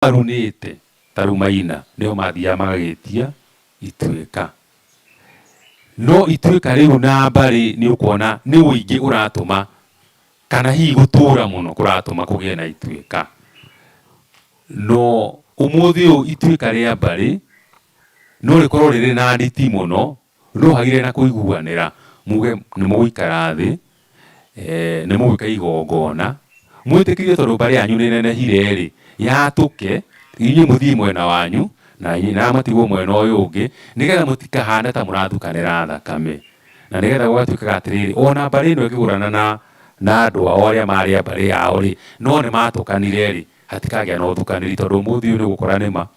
marunite tarumaina nio mathia magagitia ituika no ituika riu na mbari ni ukona ni uingi uratuma kana hi gutura muno kuratuma kugie na ituika no umuthi u ituika ria mbari no rikorwo riri na nditi muno no hagire na kuiguanira muge ni muguikara thi ni mugwika igongona mwitikirie tondu mbari yanyu ni nenehire ri yatuke inyi muthii mwena wanyu na matigwo mwena uyu ungi nigetha mutikahana ta murathukanira thakame na nigetha gwatuikaga atiriri ona mbari ino ikigurana na andu ao aria mari a mbari yao ri no ni matukanire ri hatikagia na uthukaniri tondu muthi uyu ni gukora nima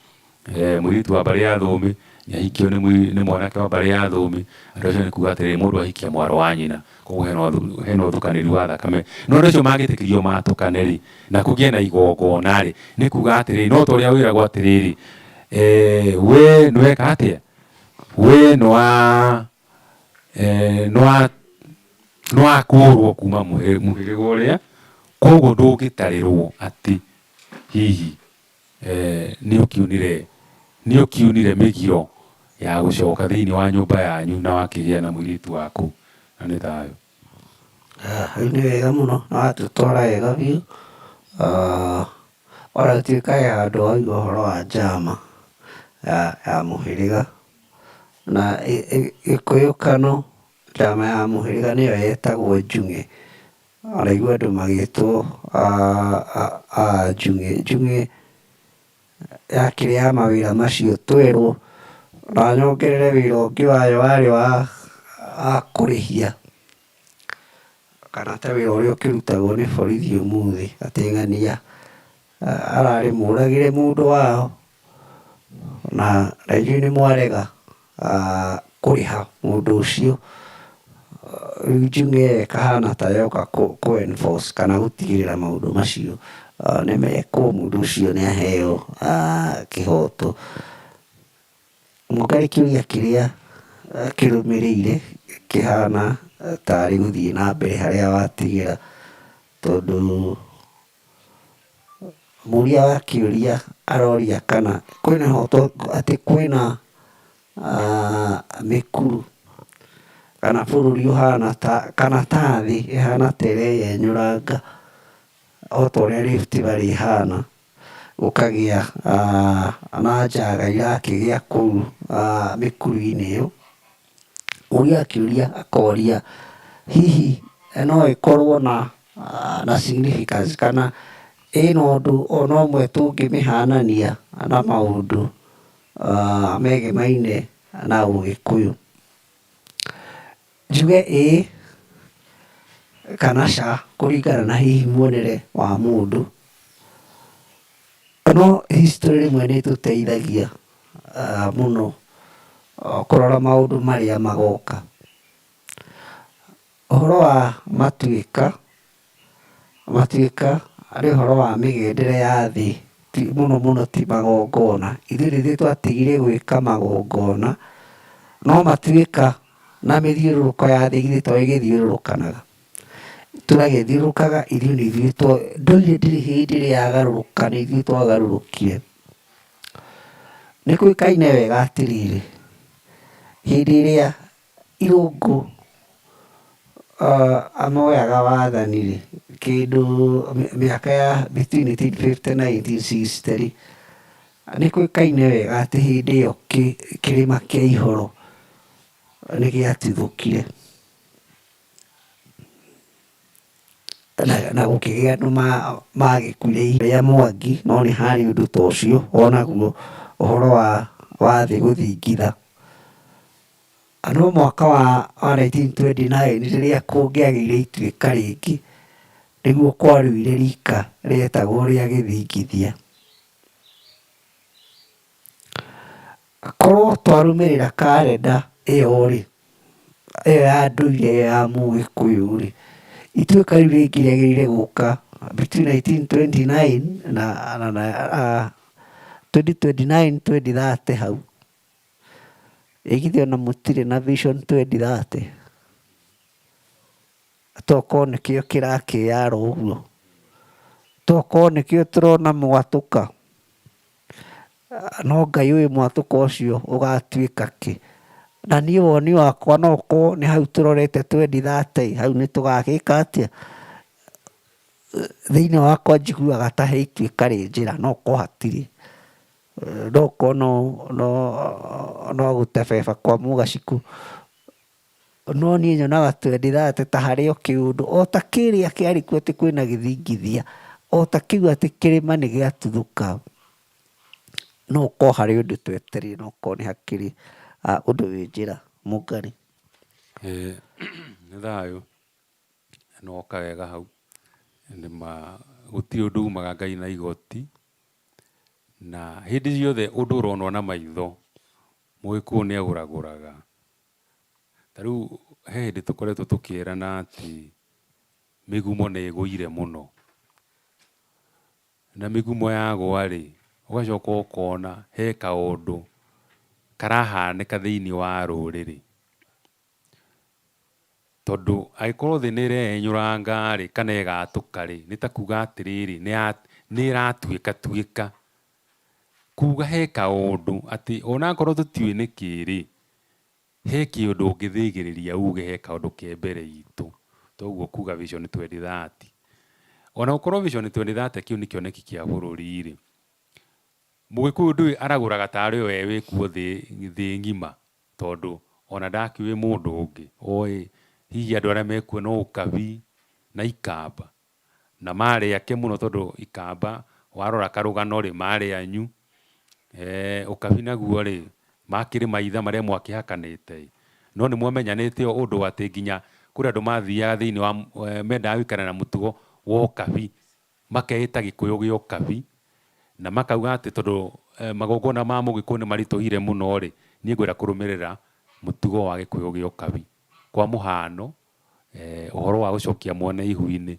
muritu wa mbari ya thumi nyahikio ni mwanake wa mbari ya thumi andu acio ni kuga atiriri mundu ahikia mwaro wa nyina koguo hena uthukaniri wa thakame no andu acio magitikirio matukaniri na kugie na igongona ri ni kuga atiriri no toria wiragwo atiriri we nweka atia we nwa kurwo kuma muhirigo uria koguo ndungitarirwo ati hihi ni ukiunire migiro ya gucoka thiini wa nyumba yanyu na wakigia na mwiritu waku na ni thayo. Ni wega muno na watutwara wega biũ ona gũtuĩka ya andũ aigua ũhoro wa njama ya mũhĩrĩga na gĩkũyũkano njama ya mũhĩrĩga nĩyo yetagwo njung'e. Waraigua andũ magĩtwo njung'e. Njung'e yakĩrĩ ya mawĩra macio twerwo na nyongerere wĩra ũngĩ wayo warĩ wa kũrĩhia kana ta wĩra ũrĩa ũkĩrutagwo nĩ borithi ũmũthĩ atĩ ng'ania ararĩ mũragĩre mũndũ wao na inyuĩ nĩ mwarega kũrĩha mũndũ ũcio. Rĩu njung'e ĩkahana ta yoka kũ enforce kana gũtigĩrĩra maũndũ macio nĩ mekwo, mũndũ ũcio nĩ aheo kĩhoto. Mũngai kĩũria kĩrĩa kĩrũmĩrĩire kĩhana tarĩ gũthiĩ na mbere harĩa watigĩra, tondũ mũria wa kĩũria aroria kana kwĩna ũhoro atĩ kwĩna mĩkuru kana bũrũri ũhana ta kana ta thĩ ĩhana ta ĩreyenyũranga o ta ũrĩa Rift Valley ĩhana, gũkagĩa na njaga irakĩgĩa kũu mĩkuru-inĩ ĩyo. Mũria akĩũria akoria hihi no ĩkorwo na significance kana ĩna ũndũ ona ũmwe tũngĩmĩhanania na maũndũ megemaine na Ũgĩkũyũ. Njuge ĩĩ kana ca kũringana na hihi muonere wa mũndũ, no history rĩmwe nĩ ĩtũteithagia mũno kũrora maũndũ marĩa magoka. Ũhoro wa matuĩka arĩ ũhoro wa mĩgendere ya thĩ mũno mũno ti magongona. Ithuĩ nĩthuĩ twatigire gwĩka magongona no matuĩka na mĩthiũrũrũko ya thĩ ithuĩ to ĩgĩthiũrũrũkanaga, tũragĩthiũrũrũkaga ithuĩ nĩ ithuĩ ndũire ndĩrĩ hĩndĩ ĩrĩa yagarũrũka, nĩ ithuĩ twagarũrũkire. Nĩ kũĩkaine wega atĩrĩrĩ, hĩndĩ ĩrĩa irũngũ moyaga wathani rĩ, kĩndũ mĩaka ya between 1850 na 1860 rĩ, nĩ kũĩkaine wega atĩ hĩndĩ ĩyo kĩrĩma kĩa ihoro nĩ gĩatuthũkire na gũkĩgĩa andũ magĩkuire rĩa Mwangi, no nĩ harĩ ũndũ ta ũcio onaguo ũhoro wa thĩ gũthingitha. No mwaka wa 1929 rĩrĩa kũngĩagĩire ituĩka rĩngĩ nĩguo kwarũire rika rĩetagwo rĩa gĩthingithia. Korwo twarũmĩrĩra karenda ĩyo rĩ, ĩyo ya ndũire ya Mũgĩkũyũ rĩ, ituĩka rĩu rĩngĩ rĩagĩrĩire gũka between 1929 na 2029 2030 hau. Ĩ githĩ ona mũtirĩ na vision 2030? Tokorwo nĩkĩo kĩrakĩyara ũguo, tokorwo nĩkĩo tũrona mwatũka no Ngai wĩ mwatũka ũcio ũgatuĩka kĩ. Na niĩ woni wakwa no ũkorwo nĩ hau tũrorete 2030 hau nĩ tũgagĩka atĩa. Thĩinĩ wakwa njiguaga ta ituĩka rĩ njĩra no korwo hatirĩ. No korwo no gũtebeba kwa mũgaciku. No niĩ nyonaga 2030 ta harĩ o kĩũndũ o ta kĩrĩa kĩarĩ kuo atĩ kwĩna gĩthingithia, o ta kĩu atĩ kĩrĩma nĩ gĩatuthũka. No korwo harĩ ũndũ twetereire, no korwo nĩ hakĩrĩ ũndũ wĩ njĩra. Mũngai nĩ thayũ no kawega hau nĩma gũtirĩ ũndũ umaga Ngai na igoti, na hĩndĩ ciothe ũndũ ũronwo na maitho Mũgĩkũyũ nĩ agũragũraga. Ta rĩu he hĩndĩ tũkoretwo tũkĩrana atĩ mĩgumo nĩ ĩgũire mũno, na mĩgumo yagwa rĩ ũgacoka ũkona he kaũndũ karahanĩka thĩinĩ wa rũrĩrĩ. Tondũ angĩkorwo thĩ nĩ ĩrenyũranga rĩ kana ĩgatũka rĩ, nĩ ta kuga atĩrĩrĩ nĩ ĩratuĩka. Kuga he kaũndũ atĩ onakorwo tũtiũĩ nĩ kĩrĩ, he kĩũndũ ũngĩthĩgĩrĩria uge he kaũndũ ke mbere itũ. Toguo kuga Vision 2030. Ona gũkorwo Vision 2030 kĩu nĩ kĩoneki kĩa bũrũri rĩ, Mũgĩkũyũ ndũĩ aragũraga tarĩ we wĩ kuo thĩ ng'ima. Tondũ ona ndakĩũĩ mũndũ ũngĩ oĩ hihi andũ arĩa mekuo no ũkabi na ikamba, na marĩ ake mũno tondũ ikamba warora karũgano rĩ marĩ anyu. Ũkabi naguo rĩ makĩrĩ maitha marĩa mwakĩhakanĩte. No nĩ mwamenyanĩte ũndũ atĩ nginya kũrĩ andũ mathiaga thĩinĩ wa mendaga gũikara na mũtugo wa ũkabi, makeĩta gĩkũyũ gĩa ũkabi, na makauga atĩ tondũ magongona ma Mũgĩkũyũ nĩ maritũhire mũno rĩ, niĩ ngwenda kũrũmĩrĩra mũtugo wa gĩkũyũ gĩa ũkabi. Kwa mũhano ũhoro wa gũcokia mwana ihu-inĩ,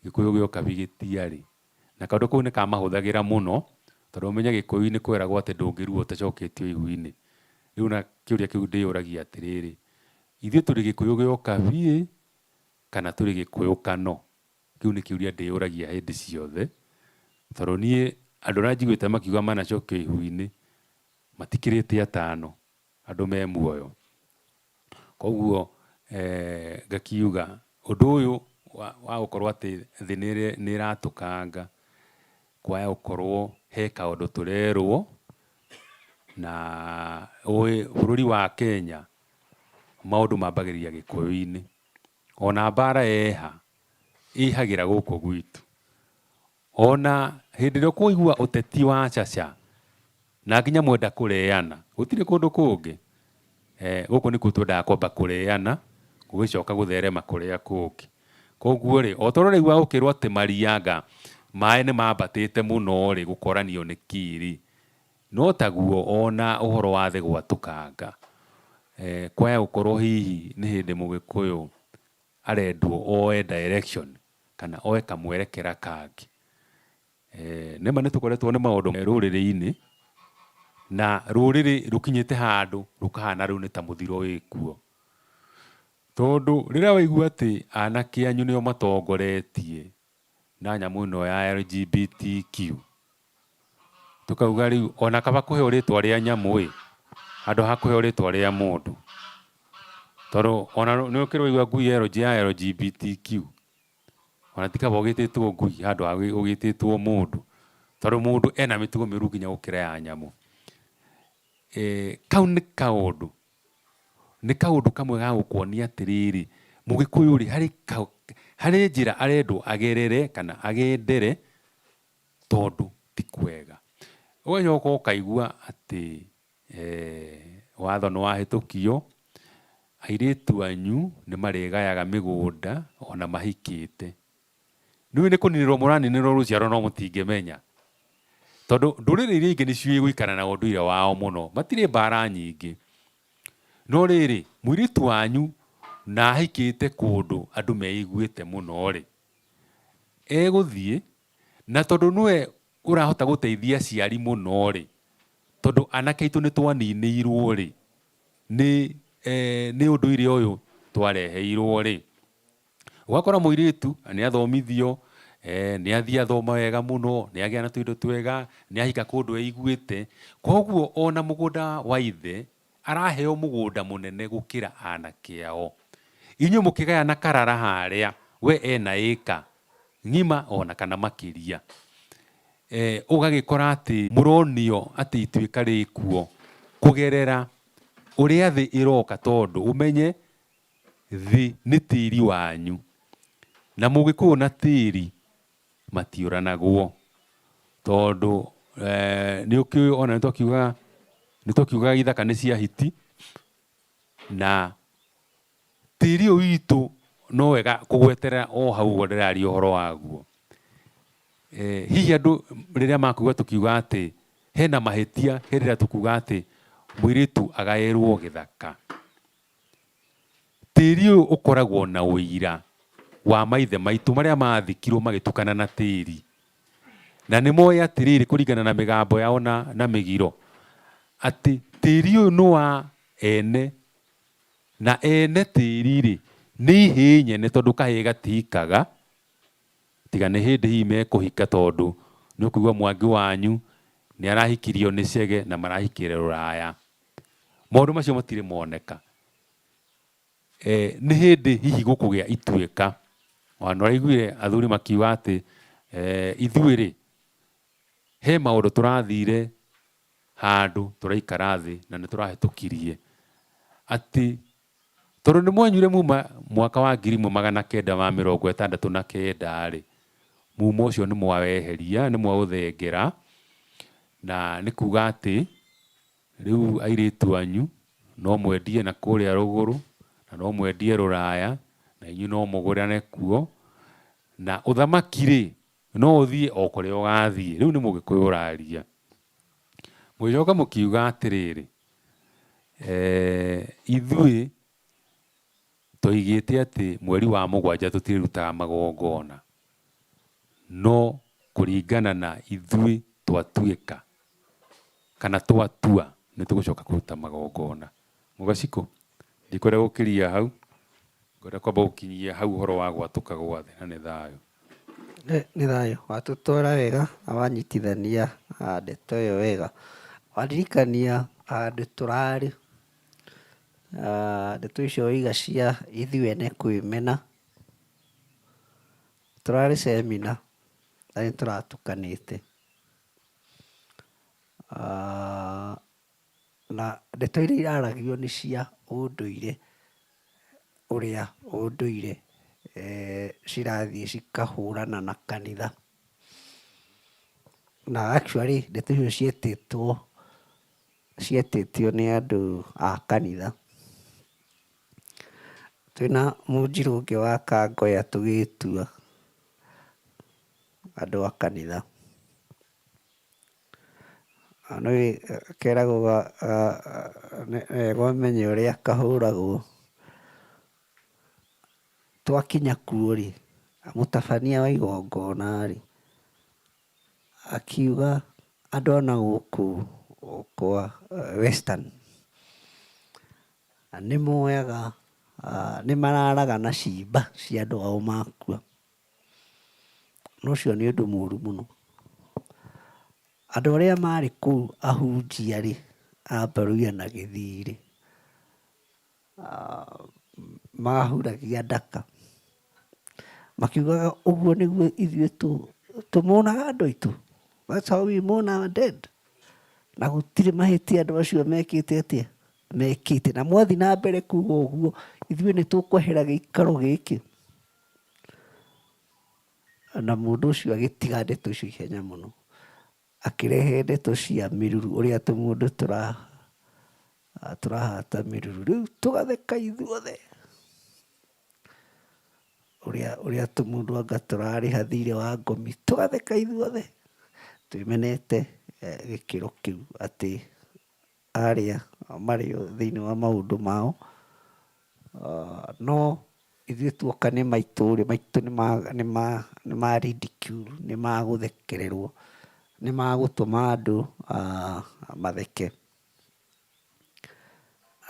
gĩkũyũ gĩa ũkabi gĩtiarĩ, na kaũndũ kau nĩ kamahũthagĩra mũno. Tondũ ũmenye gĩkũyũ-inĩ kweragwo atĩ ndũngĩrua ũtacoketio ihu-inĩ. Rĩu na kĩũria kĩu ndĩyũragia atĩrĩrĩ, ithuĩ tũrĩ gĩkũyũ gĩa ũkabi kana tũrĩ gĩkũyũ kano? Kĩu nĩ kĩũria ndĩyũragia hĩndĩ ciothe. Tondũ niĩ andũ arĩa njiguĩte makiuga manacokio ihu-inĩ matikĩrĩte atano, andũ me muoyo. Koguo ngakiuga ũndũ ũyũ wa gũkorwo atĩ thĩ nĩ ĩratũkanga, kwaya gũkorwo he kaũndũ tũrerwo. Na bũrũri wa Kenya maũndũ mambagĩrĩria gĩkũyũ-inĩ. Ona mbara yeha ĩhagĩra gũkũ gwitũ. Ona hĩndĩ ĩrĩa ũkũigua ũteti wa caca na nginya mwenda kũreana, gũtirĩ kũndũ kũngĩ. Gũkũ nĩkuo twendaga kwamba kũreana gũgĩcoka gũtherema kũrĩa kũngĩ. Koguo rĩ o toro rĩu gũkĩrwo atĩ marianga maĩ nĩ mambatĩte mũno rĩ gũkoranio nĩ kiri, no taguo ona ũhoro wa thĩ gwatũkanga. Kwaya gũkorwo hihi nĩ hĩndĩ Mũgĩkũyũ arendwo oe direction kana oe kamwerekera kangĩ. Nĩma nĩ tũkoretwo nĩ maũndũ rũrĩrĩ-inĩ, na rũrĩrĩ rũkinyĩte handũ rũkahana rĩu nĩ ta mũthiro wĩ kuo. Tondũ rĩrĩa waigua atĩ anake anyu nĩo matongoretie na nyamũ ĩno ya LGBTQ, tukauga rĩu ona kaba kũheo rĩtwa rĩa nyamũ ĩ handũ ha kũheo rĩtwa rĩa mũndũ. Tondũ ona nĩ ũkĩrũigua ngui ya LGBTQ, ona ti kaba ũgĩtĩtwo ngui handũ ha ũgĩtĩtwo mũndũ. Tondũ mũndũ ena mĩtugo mĩũru nginya gũkĩra ya nyamũ. Kau nĩ kaũndũ kamwe ga gũkuonia atĩrĩrĩ, Mũgĩkũyũ rĩ harĩ njĩra arendwo agerere kana agendere, tondũ ti kwega. Ũgacoka ũkaigua atĩ watho nĩ wahĩtũkio, airĩtu anyu nĩ marĩgayaga mĩgũnda ona mahikĩte. Nĩũĩ nĩ kũninĩrwo mũraninĩrwo rũciaro no mũtingĩmenya. Tondũ ndũrĩrĩ iria ingĩ nĩ ciũĩ gũikara na ũndũire wao mũno, matirĩ mbara nyingĩ. No rĩrĩ mũirĩtu wanyu na ahikĩte kũndũ andũ meiguĩte mũno rĩ, egũthiĩ na tondũ nĩwe ũrahota gũteithia aciari mũno rĩ, tondũ anake aitũ nĩ twaninĩirwo rĩ, nĩ ũndũire ũyũ twareheirwo rĩ, ũgakora mũirĩtu nĩ athomithio nĩ athiĩ athoma wega mũno, nĩ agĩa na tũindo twega, nĩ ahika kũndũ eiguĩte. Koguo ona mũgũnda wa ithe araheo mũgũnda mũnene gũkĩra anake ao. Inyuĩ mũkĩgayana karara harĩa, we ena ĩka ng'ima ona kana makĩria. Ũgagĩkora atĩ mũronio atĩ ituĩka rĩkuo kũgerera ũrĩa thĩ ĩroka, tondũ ũmenye thĩ nĩ tĩri wanyu, na mũgĩkũyũ na tĩri matiũranagwo, tondũ nĩ ũkĩũĩ ona nĩ twakiugaga ithaka nĩ cia hiti, na tĩri ũyũ witũ no wega kũgweterera o hau ũguo ndĩraria ũhoro waguo. Hihi andũ rĩrĩa makuga tũkiuga atĩ hena mahĩtia hĩndĩ ĩrĩa tũkuga atĩ mũirĩtu agaĩrwo gĩthaka, tĩri ũyũ ũkoragwo na ũira wa maithe maitũ marĩa mathikirwo magĩtukana na tĩri, na nĩ moĩ atĩrĩrĩ kũringana na mĩgambo yao na mĩgiro atĩ tĩri ũyũ nĩ wa ene, na ene tĩri-rĩ nĩ ihĩĩ nyene, tondũ kahĩĩ gatihikaga tiga nĩ hĩndĩ hihi mekũhika, tondũ nĩ ũkũigua Mwangi wanyu nĩ arahikirio nĩ Chege na marahikĩire rũraya. Maũndũ macio matirĩ moneka. Nĩ hĩndĩ hihi gũkũgĩa ituĩka. Nĩ ũraiguire athuri makiuga atĩ ithuĩ-rĩ he maũndũ tũrathire handũ tũraikara thĩ na nĩ tũrahĩtũkirie atĩ tondũ nĩ mwanyuire muma mwaka wa 1969-rĩ, muma ũcio nĩ mwaweheria, nĩ mwaũthengera, na nĩ kuga atĩ rĩu airĩtu anyu no mwendie na kũrĩa rũgũrũ, na no mwendie rũraya, na inyuĩ no mũgũrane kuo, na ũthamaki-rĩ no ũthiĩ o kũrĩa ũgathiĩ. Rĩu nĩ Mũgĩkũyũ ũraria. Mũgĩcoka mũkiuga atĩrĩrĩ, ithuĩ tũigĩte atĩ mweri wa mũgwanja tũtirĩrutaga magongona, no kũringana na ithuĩ twatuĩka kana twatua nĩ tũgũcoka kũruta magongona. Mũgacikũ, ndikwenda gũkĩria hau, ngwenda kwamba gũkinyia hau ũhoro wa gwatũka gwa thĩ, na nĩ thayũ. Nĩ thayũ, watũtwara wega na wanyitithania ndeto ĩyo wega, wandirikania handũ tũrarĩ, ndeto icio waiga cia ithuĩ ene kwĩmena, tũrarĩ semina na nĩ tũratukanĩte, na ndeto iria iraragio nĩ cia ũndũire, ũrĩa ũndũire cirathiĩ cikahũrana na kanitha, na actually ndeto icio cietĩtio nĩ andũ a kanitha. Twĩna Mũnjirũ ũngĩ wa Kangoya tũgĩtua andũ a kanitha, nĩ keragwo wega ũmenye ũrĩa kahũragwo. Twakinya kuo-rĩ, mũtabania wa igongona-rĩ akiuga andũ ona gũkũ kwa Western nĩ moyaga, nĩ mararaga na ciimba cia andũ ao makua, na ũcio nĩ ũndũ mũru mũno. Andũ arĩa marĩ kũu ahunjia-rĩ a Mbaruiya na Gĩthii-rĩ mahuragia ndaka makiugaga ũguo nĩguo ithuĩ tũmonaga andũ aitũ, that's how we mourn our dead, na gũtirĩ mahĩtia andũ acio mekĩte atĩa, mekĩte, na mwathi na mbere kuga ũguo ithuĩ nĩ tũkwehera gĩikaro gĩkĩ. Na mũndũ ũcio agĩtiga ndeto icio ihenya mũno, akĩrehe ndeto cia mĩruru, ũrĩa tũmũndũ tũrahata mĩruru, rĩu tũgatheka ithuothe, ũrĩa tũmũndũ anga tũrarĩha thirĩ wa ngomi, tũgatheka ithuothe, twĩmenete gĩkĩro kĩu atĩ arĩa marĩ thĩinĩ wa maũndũ mao, no ithuĩ tuoka nĩ maitũ-rĩ, maitũ nĩ ma ridicule, nĩ magũthekererwo, nĩ magũtũma andũ matheke.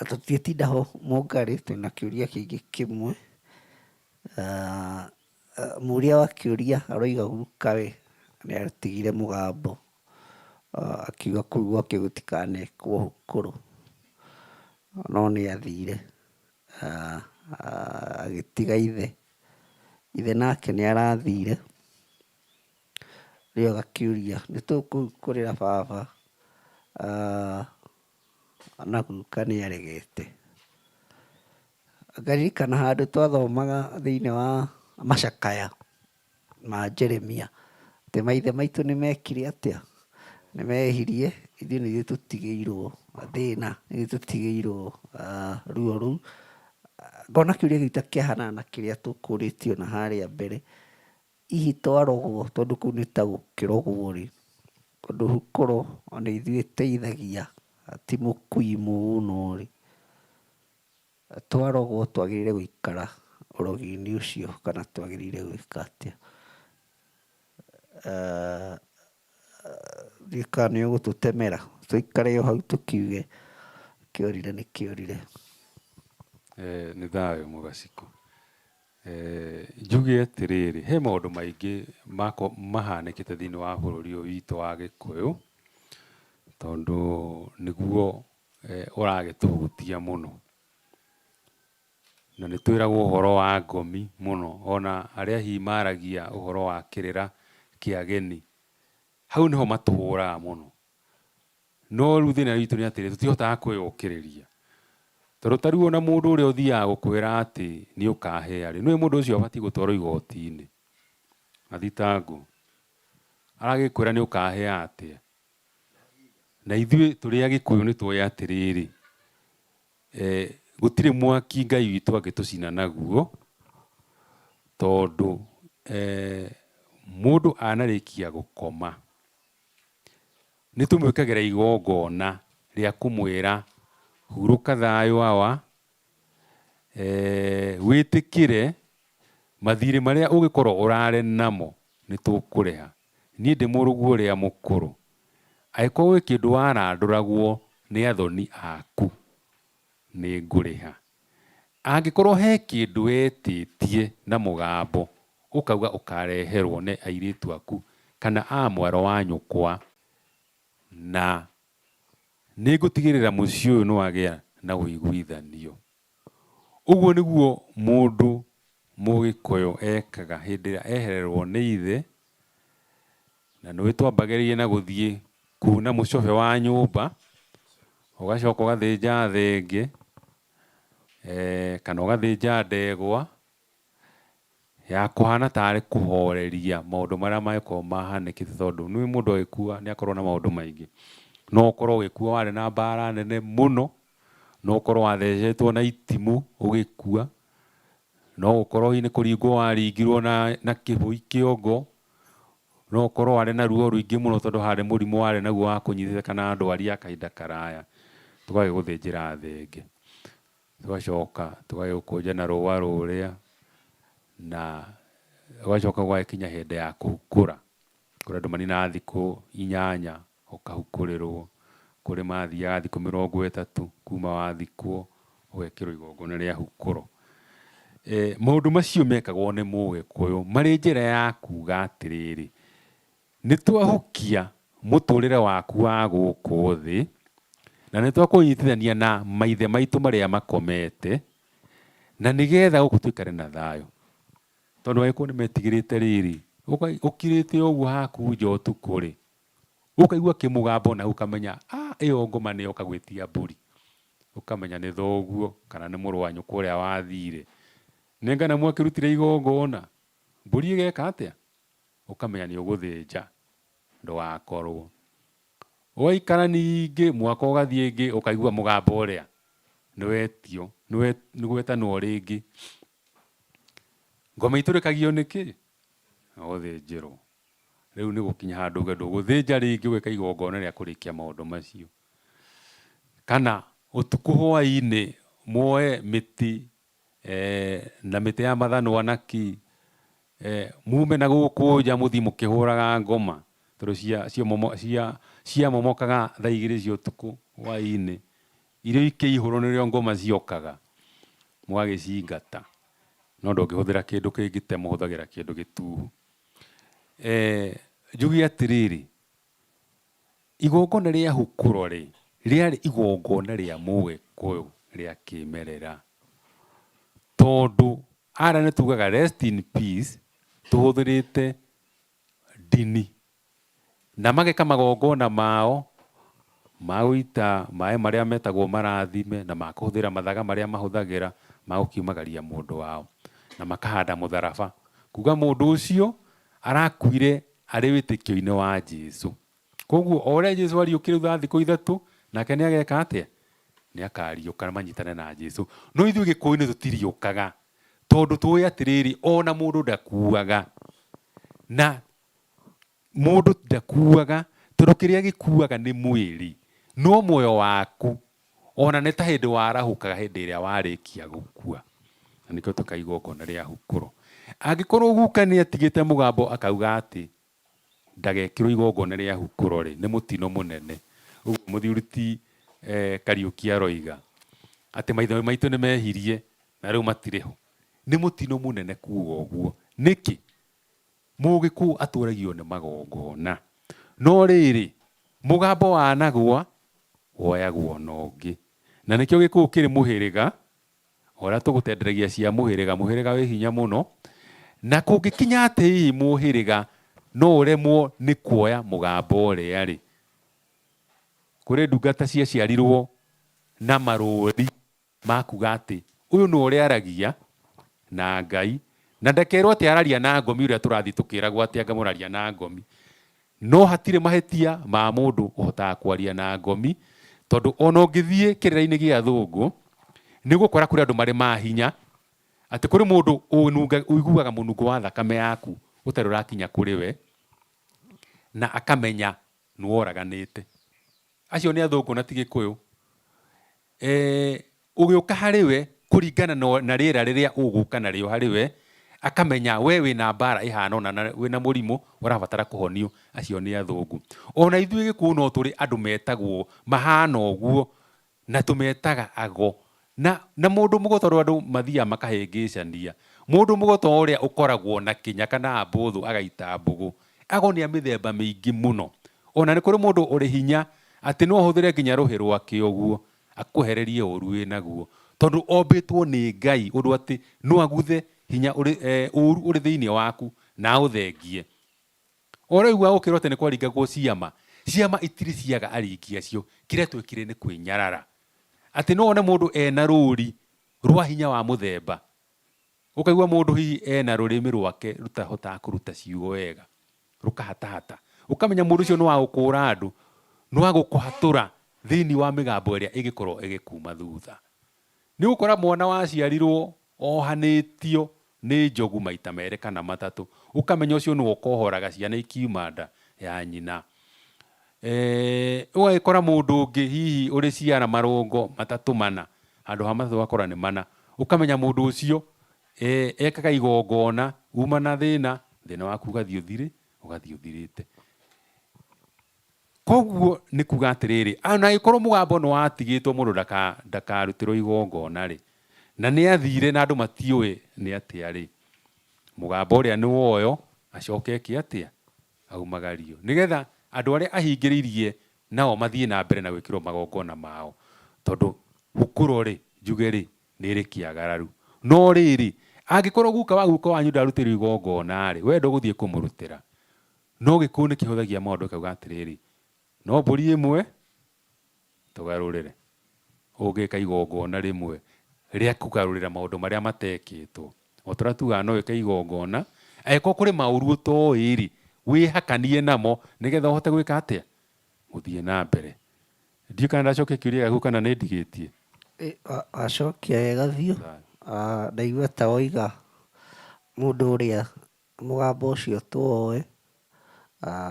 Tũtiĩtinda ho Mũngarĩ, twĩna kĩũria kĩngĩ kĩmwe, muria wa kiuria aroiga guka we nĩ atigire mũgambo akiuga kũu gwake gũtikanekwo hukũrũ, no nĩ athire agĩtiga ithe nake nĩ arathire. Rĩu agakĩũria nĩ tũkũhukũrĩra baba, na guka nĩ aregete. Ngaririkana handũ twathomaga thĩinĩ wa macakaya ma Jeremia atĩ maithe maitũ nĩ mekire atĩa, nĩ mehirie, ithuĩ nĩ tũtigĩirwo thĩna, nĩ tũtigĩirwo ruo rũu. Ngona kĩũria gĩu ta kĩahana na kĩrĩa tũkũrĩtio na harĩa mbere, hihi twarogwo tondũ kũu nĩ ta gũkĩrogwo rĩ, tondũ hukũrũ ona ithuĩ ĩteithagia ti mũkui mũno rĩ, twarogwo twagĩrĩire gũikara ũrogi-inĩ ũcio kana twagĩrĩire gwĩka atĩa? Ndiũĩ kana nĩ ũgũtũtemera tũikare o hau tũkiuge kĩorire nĩ kĩorire. Nĩ thayũ Mũgacikũ. Njuge atĩrĩrĩ, he maũndũ maingĩ mahanĩkĩte thĩinĩ wa bũrũri ũyũ witũ wa Gĩkũyũ, tondũ nĩguo ũragĩtũhutia mũno, na nĩ twĩragwo ũhoro wa ngomi mũno, ona arĩa hihi maragia ũhoro wa kĩrĩra kĩa ageni, hau nĩho matũhũraga mũno. No rĩu thĩna witũ nĩ atĩrĩrĩ, tũtihotaga kwĩyũkĩrĩria, tondũ ta rĩu ona mũndũ ũrĩa ũthiaga gũkwĩra atĩ nĩ ũkahea rĩ, nĩwe mũndũ ũcio abatiĩ gũtwarwo igoti-inĩ athitangwo, aragĩkwĩra nĩ ũkahea atĩa. Na ithuĩ tũrĩ Agĩkũyũ nĩ tũĩ atĩrĩrĩ, gũtirĩ mwaki Ngai witũ angĩtũcina naguo, tondũ mũndũ anarĩkia gũkoma nĩ tũmwĩkagĩra igongona rĩa kũmwĩra hurũka thayũ awa, wĩtĩkĩre mathirĩ marĩa ũgĩkorwo ũrare namo nĩ tũkũrĩha. Niĩ ndĩ mũrũguo ũrĩa mũkũrũ, angĩkorwo gwĩ kĩndũ warandũragwo nĩ athoni aku nĩ ngũrĩha. Angĩkorwo he kĩndũ wetĩtie na mũgambo ũkauga ũkareherwo nĩ airĩtu aku kana a mwaro wa nyũkwa, na nĩ ngũtigĩrĩra mũciĩ ũyũ nĩ wagĩa na ũiguithanio. Ũguo nĩguo mũndũ Mũgĩkũyũ ekaga hĩndĩ ĩrĩa ehererwo nĩ ithe, na nĩwe twambagĩrĩria na gũthiĩ kuna mũcobe wa nyũmba, ũgacoka ũgathĩnja thenge, kana ũgathĩnja ndegwa ya kũhana tarĩ kũhoreria maũndũ marĩa mangĩkorwo mahanĩkĩte, tondũ nĩ mũndũ agĩkua nĩ akorwo na maũndũ maingĩ. No ũkorwo ũgĩkua warĩ na mbara nene mũno, no ũkorwo wathecetwo na itimũ ũgĩkua, no ũkorwo nĩ kũringwo waringirwo na kĩbũi kĩongo, no ũkorwo warĩ na ruo rũingĩ mũno tondũ harĩ mũrimũ warĩ naguo wa kũnyitĩte kana ndwari ya kahinda karaya, tũgagĩgũthĩnjĩra thenge, tũgacoka tũgagĩgũkũnja na rũa rũrĩa, na ũgacoka gwagĩkinya hĩndĩ ya kũhukũra, kũrĩ andũ maninaga thikũ 8 ũkahukũrĩrwo, kũrĩ mathiaga thikũ 30 kuma wathikwo ũgekĩrwo igongona rĩa hukũro. Maũndũ macio mekagwo nĩ Mũgĩkũyũ marĩ njĩra ya kuga atĩrĩrĩ, nĩ twahukia mũtũrĩre waku wa gũkũ thĩ, na nĩ twakũnyitithania na maithe maitũ marĩa makomete, na nĩgetha gũkũ tũikare na thayũ. Tondũ Agĩkũyũ nĩ metigĩrĩte rĩrĩ, ũkirĩte ũguo haku nja ũtukũ rĩ, ũkaigua kĩmũgambo na ũkamenya ĩyo ngoma nĩ yoka gwĩtia mbũri, ũkamenya nĩ thoguo kana nĩ mũrũ wa nyũkwa ũrĩa wathire. Nengana mwakĩrutire igongona, mbũri ĩgeka atĩa? Ũkamenya nĩ ũgũthĩnja ndũgakorwo. Ũgaikara ningĩ mwaka ũgathiĩ ĩngĩ ũkaigua mũgambo ũrĩa nĩwetio, nĩgwetanwo rĩngĩ. Ngoma itũrĩkagio nĩkĩ? Gũthĩnjĩrwo. Rĩu nĩ gũkinya handũ ũge ndũgũthĩnja rĩngĩ gwĩka igongona rĩa kũrĩkia maũndũ macio. Kana ũtukũ hwaĩ-inĩ muoe mĩtĩ na mĩtĩ ya mathanwa na ki, mume na gũkũ nja mũthiĩ mũkĩhũraga ngoma, tondũ ciamomokaga thaa 2 cia ũtukũ hwaĩ-inĩ, irio ikĩihũrwo nĩrĩo ngoma ciokaga, mũgagĩcingata. no ndũngĩhũthĩra kĩndũ kĩngĩtema, ũhũthagĩra kĩndũ gĩtuhu. Njuge atĩrĩrĩ, igongona rĩa hukuro rĩ rĩarĩ igongona rĩa Mũgĩkũyũ rĩa kĩmerera, tondũ ara nĩ tugaga rest in peace tũhũthĩrĩte ndini, na mageka magongona mao ma gũita maĩ marĩa metagwo marathime, na makũhũthĩra mathaga marĩa mahũthagĩra ma gũkiumagaria mũndũ wao, na makahanda mũtharaba kuga mũndũ ũcio arakuire arĩ wĩtĩkio-inĩ wa Jesũ. Koguo o ũrĩa Jesũ ariũkire thutha wa thikũ ithatũ, nake nĩ ageka atĩa? Nĩ akariũka manyitane na Jesũ. No ithuĩ Gĩkũyũ-inĩ tũtiriũkaga, tondũ tũĩ atĩrĩrĩ, ona mũndũ ndakuaga, na mũndũ ndakuaga tondũ kĩrĩa gĩkuaga nĩ mwĩrĩ, no muoyo waku ona nĩ ta hĩndĩ warahũkaga hĩndĩ ĩrĩa warĩkia gũkua. Na nĩkĩo tũkaga igongona rĩa hukuro. Angĩkorwo guka nĩ atigĩte mũgambo akauga atĩ ndagekĩrwo igongona rĩa hukuro rĩ, nĩ mũtino mũnene. Ũguo mũthuri ti Kariũki aroiga atĩ maithe maitũ nĩ mehirie na rĩu matirĩ ho. Nĩ mũtino mũnene kuuga ũguo. Nĩkĩ? Mũgĩkũyũ atũragio nĩ magongona, no rĩrĩ mũgambo wanagwa woyagwo na ũngĩ. Na nĩkĩo Gĩkũyũ kĩrĩ mũhĩrĩga, ũrĩa tũgũtenderagia cia mũhĩrĩga, mũhĩrĩga wĩ hinya mũno, na kũngĩkinya atĩ hihi mũhĩrĩga no ũremwo nĩ kuoya mũgambo ũrĩa rĩ, kũrĩ ndungata ciaciarirwo na marũũri ma kuga atĩ ũyũ nĩ ũrĩa aragia na Ngai, na ndakerwo atĩ araria na ngomi ũrĩa tũrathiĩ tũkĩragwo atĩ anga mũraria na ngomi. No hatirĩ mahĩtia ma mũndũ ũhotaga kwaria na ngomi, tondũ ona ũngĩthiĩ kĩrĩra-inĩ gĩa Athũngũ nĩ gũkora kũrĩ andũ marĩ mahinya, atĩ kũrĩ mũndũ ũiguaga mũnungo wa thakame yaku ũtarĩ ũrakinya kũrĩ we, na akamenya nĩ woraganĩte. Acio nĩ Athũngũ na ti Gĩkũyũ. Ũgĩũka harĩ we kũringana na rĩera rĩrĩa ũgũka narĩo harĩ we, akamenya we wĩna mbara ĩhana ona wĩna mũrimũ ũrabatara kũhonio. Acio nĩ Athũngũ. Ona ithuĩ Gĩkũyũ no tũrĩ andũ metagwo mahana ũguo, na tũmetaga ago. Na mũndũ mũgo tondũ andũ mathiaga makahĩngĩcania, mũndũ mũgo ta ũrĩa ũkoragwo na kĩnya kana mbũthũ agaita mbũgũ. Ago nĩ a mĩthemba mĩingĩ mũno. Ona nĩ kũrĩ mũndũ ũrĩ hinya atĩ no ahũthĩre nginya rũhĩ rwake ũguo akũhererie ũru wĩnaguo, tondũ ombĩtwo nĩ Ngai ũndũ atĩ no aguthe hinya ũru ũrĩ thĩinĩ waku na ũthengie. Ũraigua gũkĩrwo atĩ nĩ kwaringagwo ciama, ciama itirĩ ciaga aringi acio, kĩrĩa twĩkire nĩ kwĩnyarara. Atĩ no one mũndũ ena rũũri rwa hinya wa mũthemba, ũkaigua mũndũ hihi ena rũrĩmĩ rwake rũtahotaga kũruta ciugo wega, rũkahatahata, ũkamenya mũndũ ũcio nĩ wa gũkũũra andũ, nĩ wa gũkũhatũra thĩinĩ wa mĩgambo ĩrĩa ĩgĩkorwo ĩgĩkuma thutha. Nĩ ũgũkora mwana waciarirwo ohanĩtio nĩ njogu maita merĩ kana matatũ, ũkamenya ũcio nĩ ũkohoraga ciana ikiuma nda ya nyina. Ũgagĩkora mũndũ ũngĩ hihi ũrĩ ciara marũngo matatũ mana, handũ ha matatũ ũgakora nĩ mana, ũkamenya mũndũ ũcio ekaga igongona, uma na thĩna waku ũgathiĩ ũthirĩte. Koguo nĩ kuga atĩrĩrĩ, angĩkorwo mũgambo nĩ watigĩtwo mũndũ ndakarutĩrwo igongona rĩ, na nĩ athire na andũ matiũĩ nĩ atĩa rĩ, mũgambo ũrĩa nĩ woyo acoke eke atĩa, aumagario, nĩgetha andũ arĩa ahingĩrĩirie nao mathiĩ na mbere na gwĩkĩrwo magongona mao. Tondũ hukuro rĩ, njuge rĩ, nĩ ĩrĩ kĩagararu. No rĩrĩ, angĩkorwo guka wa guka wanyu ndarutĩrwo igongona rĩ, we ndũgũthiĩ kũmũrutĩra. No Gĩkũyũ nĩ kĩhũthagia maũndũ kauga atĩrĩrĩ, no mbũri ĩmwe tũgarũrĩre, ũngĩka igongona rĩmwe rĩa kũgarũrĩra maũndũ marĩa matekĩtwo. O tũrĩa tugaga no wĩke igongona, angĩkorwo kũrĩ maũru ũtoĩ rĩ, wĩhakanie namo nĩgetha ũhote gwĩka atĩa, gũthiĩ na mbere. Ndiũĩ kana ndacokia kĩũria gĩaku kana nĩ ndigĩtie. Wacokia wega biũ. Ndaigua ta woiga mũndũ ũrĩa mũgambo ũcio tuoĩ,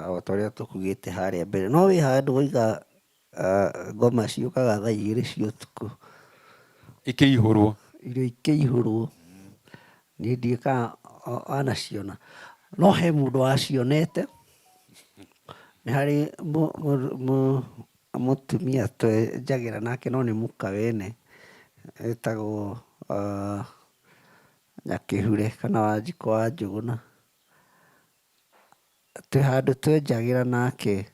o ta ũrĩa tũkugĩte harĩa mbere. No wĩ handũ woiga ngoma ciũkaga thaa igĩrĩ cia ũtukũ ikĩihũrwo, irio ikĩihũrwo. Niĩ ndiũĩ kana wanaciona, no he mũndũ wacionete. Nĩ harĩ mũtumia twenjagĩra nake, no nĩ mũka wene, etagwo Nyakihure kana Wanjikũ wa Njũgũna, twĩ handũ twenjagĩra nake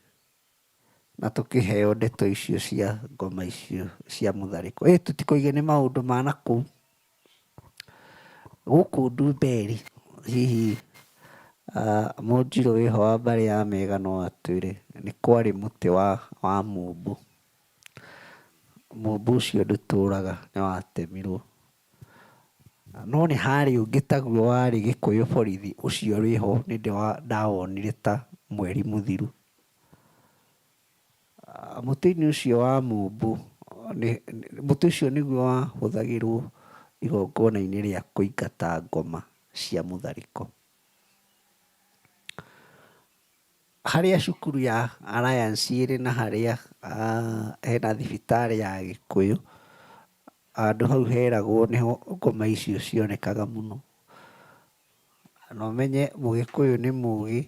na tũkĩheo ndeto icio cia ngoma icio cia mũtharĩko. Tũtikũige nĩ maũndũ ma nakũu gũkũ Ndumberi. Hihi Mũnjirũ wĩho wa mbarĩ ya Mega no atwĩre nĩ kwarĩ mũtĩ wa mũmbũ. Mũmbũ ũcio ndũtũraga, nĩwatemirwo, no nĩ harĩ ũngĩ taguo warĩ Gĩkũyũ borithi. Ũcio wĩho nĩndĩ ndawonire ta mweri mũthiru. Mũtĩ-inĩ ũcio wa mũmbũ, mũtĩ ũcio nĩguo wahũthagĩrwo igongona-inĩ rĩa kũingata ngoma cia mũtharĩko. Harĩa cukuru ya Alliance ĩrĩ na harĩa hena thibitarĩ ya Gĩkũyũ, handũ hau heragwo nĩho ngoma icio cionekaga mũno. Na ũmenye Mũgĩkũyũ nĩ mũgĩ,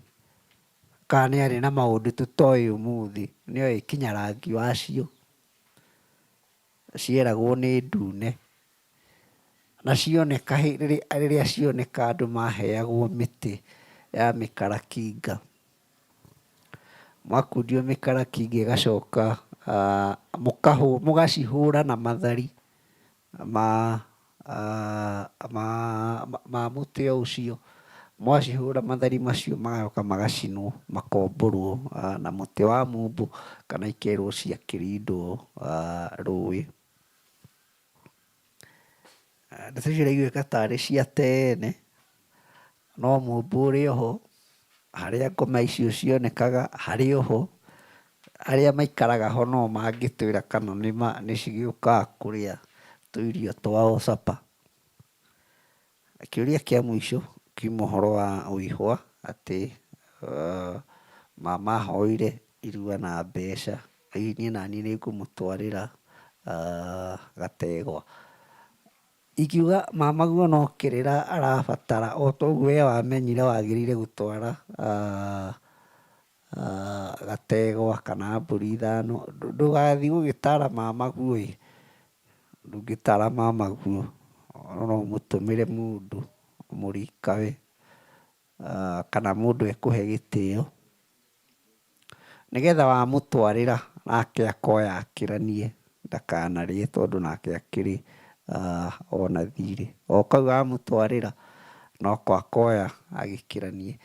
kana nĩ arĩ na maũndũ tũtoĩ ũmũthĩ. Nĩoĩ kinya rangi wacio, cieragwo nĩ ndune, na cioneka rĩrĩa cioneka andũ maheagwo mĩtĩ ya mĩkarakinga. Mwakundio mĩkarakinga ĩgacoka mũgacihũra na mathari ma mũtĩ o ũcio. Mwacihũra mathari macio magacoka magacinwo makombũrwo na mũtĩ wa mũmbũ, kana ikerwo ciakĩrindwo rũĩ. Ndeto icio iraiguĩka tarĩ cia tene, no mũmbũ ũrĩ oho, harĩa ngoma icio cionekaga harĩ oho. Arĩa maikaraga ho no mangĩtwĩra kana nĩcigĩũkaga kũrĩa tũirio twao supper. Kĩũria kĩa mũico kiuma ũhoro wa Wĩhwa atĩ mama ahoire irua na mbeca, hihi niĩ naniĩ nĩngũmũtwarĩra Gategwa. Ingiuga mamaguo no kĩrĩra arabatara, o toguo we wamenyire wagĩrĩire gũtwara Gategwa kana mbũri ithano. Ndũgathiĩ gũgĩtara mamaguo ĩ, ndũngĩtara mamaguo, no ũmũtũmĩre mũndũ mũrikawe kana mũndũ ekũhe gĩtĩo, nĩgetha wamũtwarĩra nake akoya akĩranie ndakanarĩe, tondũ nake akĩrĩ ona thirĩ. O kau wamũtwarĩra noko akoya agĩkĩranie.